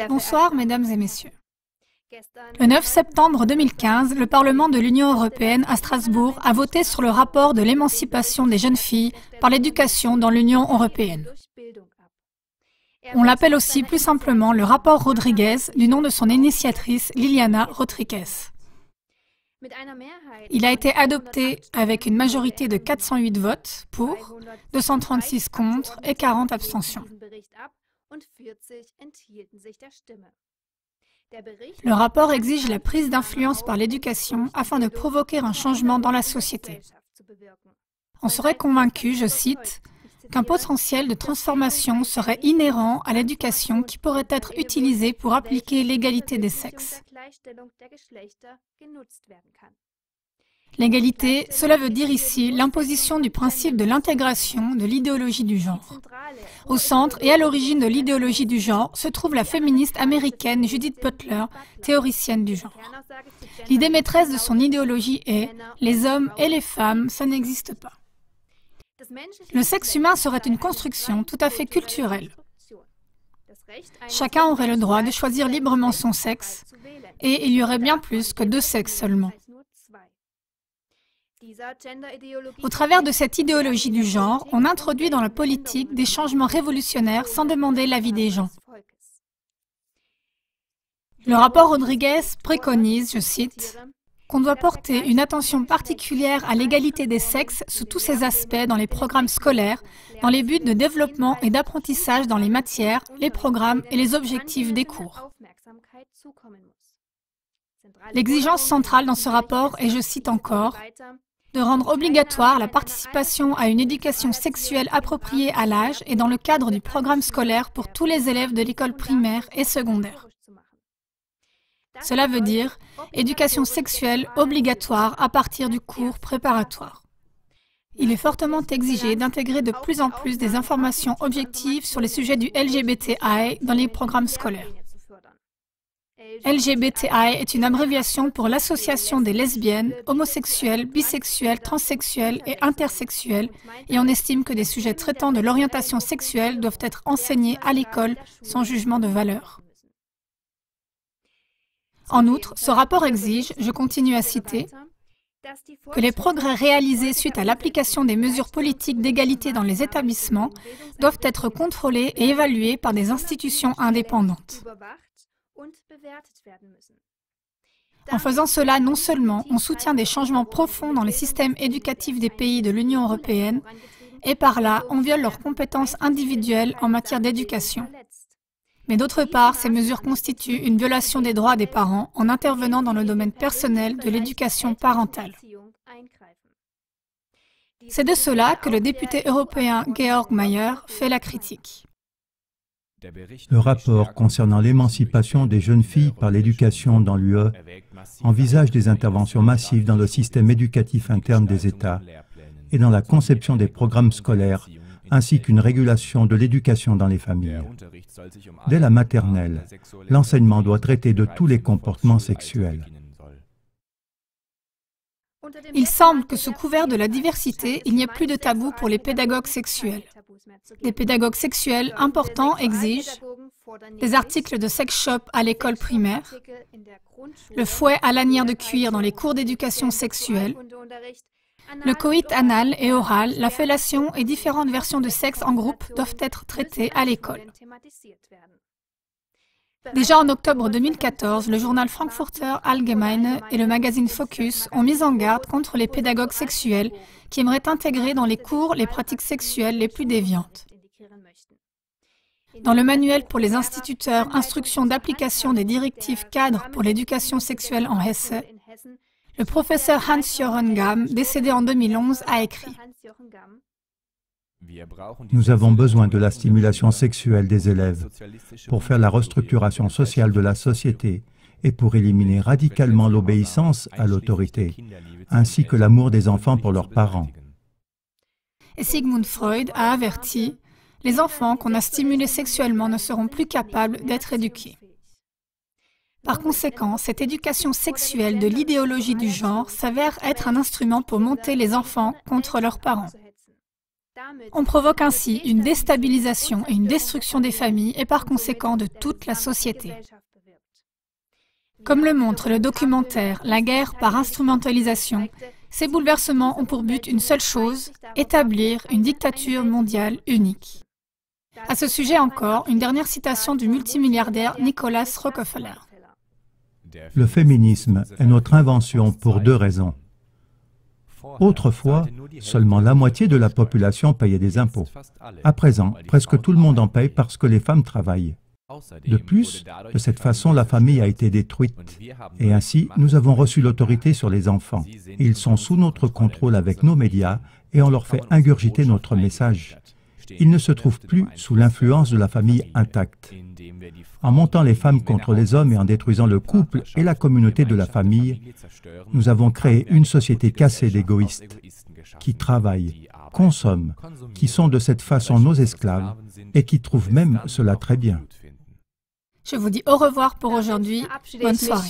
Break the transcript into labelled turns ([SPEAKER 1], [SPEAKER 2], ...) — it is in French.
[SPEAKER 1] Bonsoir, mesdames et messieurs. Le 9 septembre 2015, le Parlement de l'Union européenne à Strasbourg a voté sur le rapport de l'émancipation des jeunes filles par l'éducation dans l'Union européenne. On l'appelle aussi plus simplement le rapport Rodriguez, du nom de son initiatrice Liliana Rodriguez. Il a été adopté avec une majorité de 408 votes pour, 236 contre et 40 abstentions. Le rapport exige la prise d'influence par l'éducation afin de provoquer un changement dans la société. On serait convaincu, je cite, qu'un potentiel de transformation serait inhérent à l'éducation qui pourrait être utilisé pour appliquer l'égalité des sexes. L'égalité, cela veut dire ici l'imposition du principe de l'intégration de l'idéologie du genre. Au centre et à l'origine de l'idéologie du genre se trouve la féministe américaine Judith Butler, théoricienne du genre. L'idée maîtresse de son idéologie est « les hommes et les femmes, ça n'existe pas ». Le sexe humain serait une construction tout à fait culturelle. Chacun aurait le droit de choisir librement son sexe, et il y aurait bien plus que deux sexes seulement. Au travers de cette idéologie du genre, on introduit dans la politique des changements révolutionnaires sans demander l'avis des gens. Le rapport Rodriguez préconise, je cite, qu'on doit porter une attention particulière à l'égalité des sexes sous tous ses aspects dans les programmes scolaires, dans les buts de développement et d'apprentissage dans les matières, les programmes et les objectifs des cours. L'exigence centrale dans ce rapport est, je cite encore, de rendre obligatoire la participation à une éducation sexuelle appropriée à l'âge et dans le cadre du programme scolaire pour tous les élèves de l'école primaire et secondaire. Cela veut dire éducation sexuelle obligatoire à partir du cours préparatoire. Il est fortement exigé d'intégrer de plus en plus des informations objectives sur les sujets du LGBTI dans les programmes scolaires. LGBTI est une abréviation pour l'association des lesbiennes, homosexuelles, bisexuelles, transsexuelles et intersexuelles, et on estime que des sujets traitant de l'orientation sexuelle doivent être enseignés à l'école sans jugement de valeur. En outre, ce rapport exige, je continue à citer, que les progrès réalisés suite à l'application des mesures politiques d'égalité dans les établissements doivent être contrôlés et évalués par des institutions indépendantes. En faisant cela, non seulement on soutient des changements profonds dans les systèmes éducatifs des pays de l'Union européenne, et par là, on viole leurs compétences individuelles en matière d'éducation. Mais d'autre part, ces mesures constituent une violation des droits des parents en intervenant dans le domaine personnel de l'éducation parentale. C'est de cela que le député européen Georg Mayer fait la critique.
[SPEAKER 2] Le rapport concernant l'émancipation des jeunes filles par l'éducation dans l'UE envisage des interventions massives dans le système éducatif interne des États et dans la conception des programmes scolaires, ainsi qu'une régulation de l'éducation dans les familles. Dès la maternelle, l'enseignement doit traiter de tous les comportements sexuels.
[SPEAKER 1] Il semble que sous couvert de la diversité, il n'y ait plus de tabou pour les pédagogues sexuels. Des pédagogues sexuels importants exigent des articles de sex shop à l'école primaire, le fouet à lanière de cuir dans les cours d'éducation sexuelle, le coït anal et oral, la fellation et différentes versions de sexe en groupe doivent être traitées à l'école. Déjà en octobre 2014, le journal Frankfurter Allgemeine et le magazine Focus ont mis en garde contre les pédagogues sexuels qui aimeraient intégrer dans les cours les pratiques sexuelles les plus déviantes. Dans le manuel pour les instituteurs Instruction d'application des directives cadres pour l'éducation sexuelle en Hesse, le professeur Hans-Jochen Gamm, décédé en 2011, a écrit «
[SPEAKER 2] Nous avons besoin de la stimulation sexuelle des élèves pour faire la restructuration sociale de la société et pour éliminer radicalement l'obéissance à l'autorité, ainsi que l'amour des enfants pour leurs parents. »
[SPEAKER 1] Et Sigmund Freud a averti « Les enfants qu'on a stimulés sexuellement ne seront plus capables d'être éduqués. » Par conséquent, cette éducation sexuelle de l'idéologie du genre s'avère être un instrument pour monter les enfants contre leurs parents. On provoque ainsi une déstabilisation et une destruction des familles et par conséquent de toute la société. Comme le montre le documentaire « La guerre par instrumentalisation », ces bouleversements ont pour but une seule chose, établir une dictature mondiale unique. À ce sujet encore, une dernière citation du multimilliardaire Nicholas Rockefeller.
[SPEAKER 2] Le féminisme est notre invention pour deux raisons. Autrefois, seulement la moitié de la population payait des impôts. À présent, presque tout le monde en paye parce que les femmes travaillent. De plus, de cette façon, la famille a été détruite. Et ainsi, nous avons reçu l'autorité sur les enfants. Ils sont sous notre contrôle avec nos médias et on leur fait ingurgiter notre message. Ils ne se trouvent plus sous l'influence de la famille intacte. En montant les femmes contre les hommes et en détruisant le couple et la communauté de la famille, nous avons créé une société cassée d'égoïstes, qui travaillent, consomment, qui sont de cette façon nos esclaves et qui trouvent même cela très bien.
[SPEAKER 1] Je vous dis au revoir pour aujourd'hui. Bonne soirée.